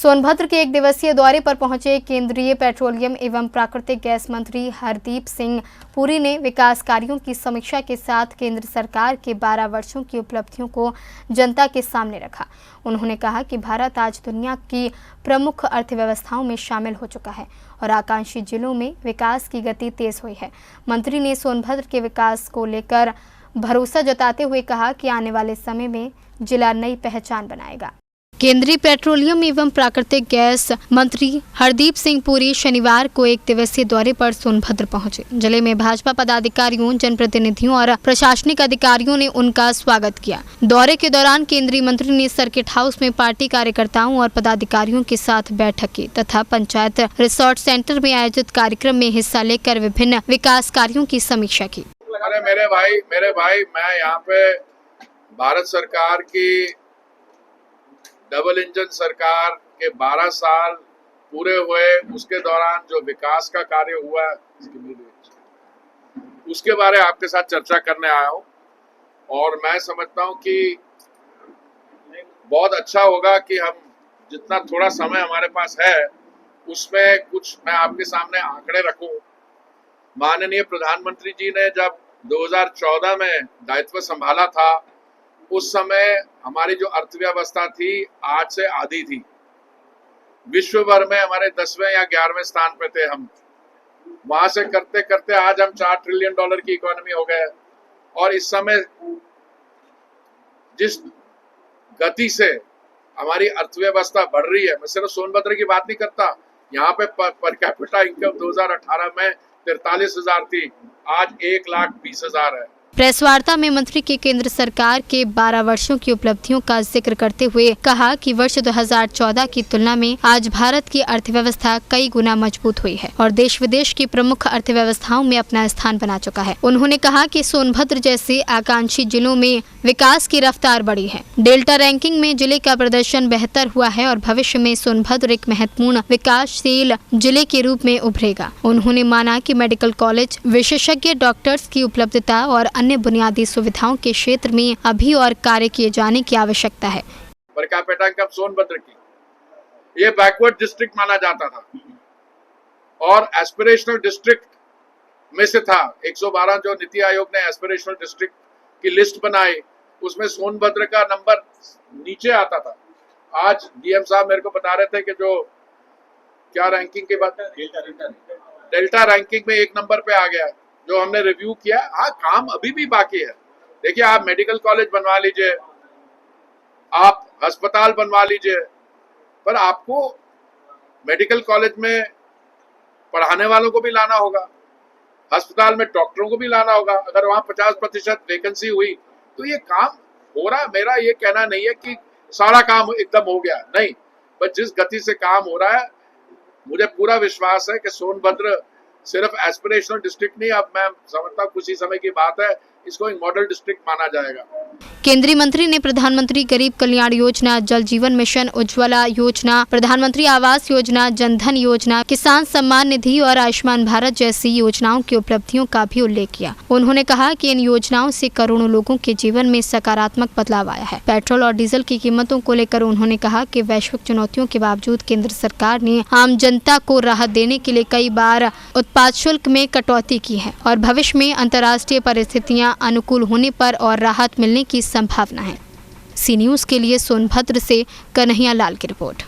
सोनभद्र के एक दिवसीय दौरे पर पहुंचे केंद्रीय पेट्रोलियम एवं प्राकृतिक गैस मंत्री हरदीप सिंह पुरी ने विकास कार्यों की समीक्षा के साथ केंद्र सरकार के 12 वर्षों की उपलब्धियों को जनता के सामने रखा। उन्होंने कहा कि भारत आज दुनिया की प्रमुख अर्थव्यवस्थाओं में शामिल हो चुका है और आकांक्षी जिलों में विकास की गति तेज हुई है। मंत्री ने सोनभद्र के विकास को लेकर भरोसा जताते हुए कहा कि आने वाले समय में जिला नई पहचान बनाएगा। केंद्रीय पेट्रोलियम एवं प्राकृतिक गैस मंत्री हरदीप सिंह पुरी शनिवार को एक दिवसीय दौरे पर सोनभद्र पहुंचे। जिले में भाजपा पदाधिकारियों, जनप्रतिनिधियों और प्रशासनिक अधिकारियों ने उनका स्वागत किया। दौरे के दौरान केंद्रीय मंत्री ने सर्किट हाउस में पार्टी कार्यकर्ताओं और पदाधिकारियों के साथ बैठक की तथा पंचायत रिसोर्ट सेंटर में आयोजित कार्यक्रम में हिस्सा लेकर विभिन्न विकास कार्यों की समीक्षा की। अरे मेरे भाई मैं यहाँ पे भारत सरकार की डबल इंजन सरकार के 12 साल पूरे हुए, उसके दौरान जो विकास का कार्य हुआ उसके बारे आपके साथ चर्चा करने आया हूं। और मैं समझता हूं कि बहुत अच्छा होगा कि हम जितना थोड़ा समय हमारे पास है उसमें कुछ मैं आपके सामने आंकड़े रखूं। माननीय प्रधानमंत्री जी ने जब 2014 में दायित्व संभाला था उस समय हमारी जो अर्थव्यवस्था थी आज से आधी थी। विश्व भर में हमारे 10वें या 11वें स्थान पे थे हम। वहां से करते करते आज हम $4 ट्रिलियन की इकोनॉमी हो गए। और इस समय जिस गति से हमारी अर्थव्यवस्था बढ़ रही है, मैं सिर्फ सोनभद्र की बात नहीं करता, यहाँ पे पर कैपिटा इनकम 2018 में 43,000 थी, आज 1,20,000 है। प्रेस वार्ता में मंत्री के केंद्र सरकार के 12 वर्षों की उपलब्धियों का जिक्र करते हुए कहा कि वर्ष 2014 की तुलना में आज भारत की अर्थव्यवस्था कई गुना मजबूत हुई है और देश विदेश की प्रमुख अर्थव्यवस्थाओं में अपना स्थान बना चुका है। उन्होंने कहा कि सोनभद्र जैसे आकांक्षी जिलों में विकास की रफ्तार बढ़ी है। डेल्टा रैंकिंग में जिले का प्रदर्शन बेहतर हुआ है और भविष्य में सोनभद्र एक महत्वपूर्ण विकासशील जिले के रूप में उभरेगा। उन्होंने माना कि मेडिकल कॉलेज, विशेषज्ञ डॉक्टर्स की उपलब्धता और अन्य बुनियादी सुविधाओं के क्षेत्र में अभी और कार्य किए जाने की आवश्यकता है। पर कैपिटा इनकम सोनभद्र की ये बैकवर्ड डिस्ट्रिक्ट माना जाता था और एस्पिरेशनल डिस्ट्रिक्ट में से था। 112 जो नीति आयोग ने एस्पिरेशनल डिस्ट्रिक्ट की लिस्ट बनाई उसमें सोनभद्र का नंबर नीचे आता था। आज डीएम साहब मेरे को बता रहे थे कि जो क्या रैंकिंग की बात है, डेल्टा रैंकिंग में 1 नंबर पे आ गया जो हमने रिव्यू किया। हाँ, काम अभी भी बाकी है। देखिए, आप मेडिकल कॉलेज बनवा लीजिए, आप अस्पताल बनवा लीजिए, पर आपको मेडिकल कॉलेज में पढ़ाने वालों को भी लाना होगा, अस्पताल में डॉक्टरों को भी लाना होगा। अगर वहां 50% वैकेंसी हुई तो ये काम हो रहा है। मेरा ये कहना नहीं है कि सारा काम एकदम हो गया, नहीं, पर जिस गति से काम हो रहा है मुझे पूरा विश्वास है कि सोनभद्र सिर्फ एस्पिरेशनल डिस्ट्रिक्ट नहीं, अब मैं समझता हूँ कुछ ही समय की बात है, इसको एक मॉडल डिस्ट्रिक्ट माना जाएगा। केंद्रीय मंत्री ने प्रधानमंत्री गरीब कल्याण योजना, जल जीवन मिशन, उज्ज्वला योजना, प्रधानमंत्री आवास योजना, जनधन योजना, किसान सम्मान निधि और आयुष्मान भारत जैसी योजनाओं की उपलब्धियों का भी उल्लेख किया। उन्होंने कहा कि इन योजनाओं से करोड़ों लोगों के जीवन में सकारात्मक बदलाव आया है। पेट्रोल और डीजल की कीमतों को लेकर उन्होंने कहा कि वैश्विक चुनौतियों के बावजूद केंद्र सरकार ने आम जनता को राहत देने के लिए कई बार उत्पाद शुल्क में कटौती की है और भविष्य में अंतर्राष्ट्रीय परिस्थितियां अनुकूल होने पर और राहत मिलने की संभावना है। सी न्यूज़ के लिए सोनभद्र से कन्हैया लाल की रिपोर्ट।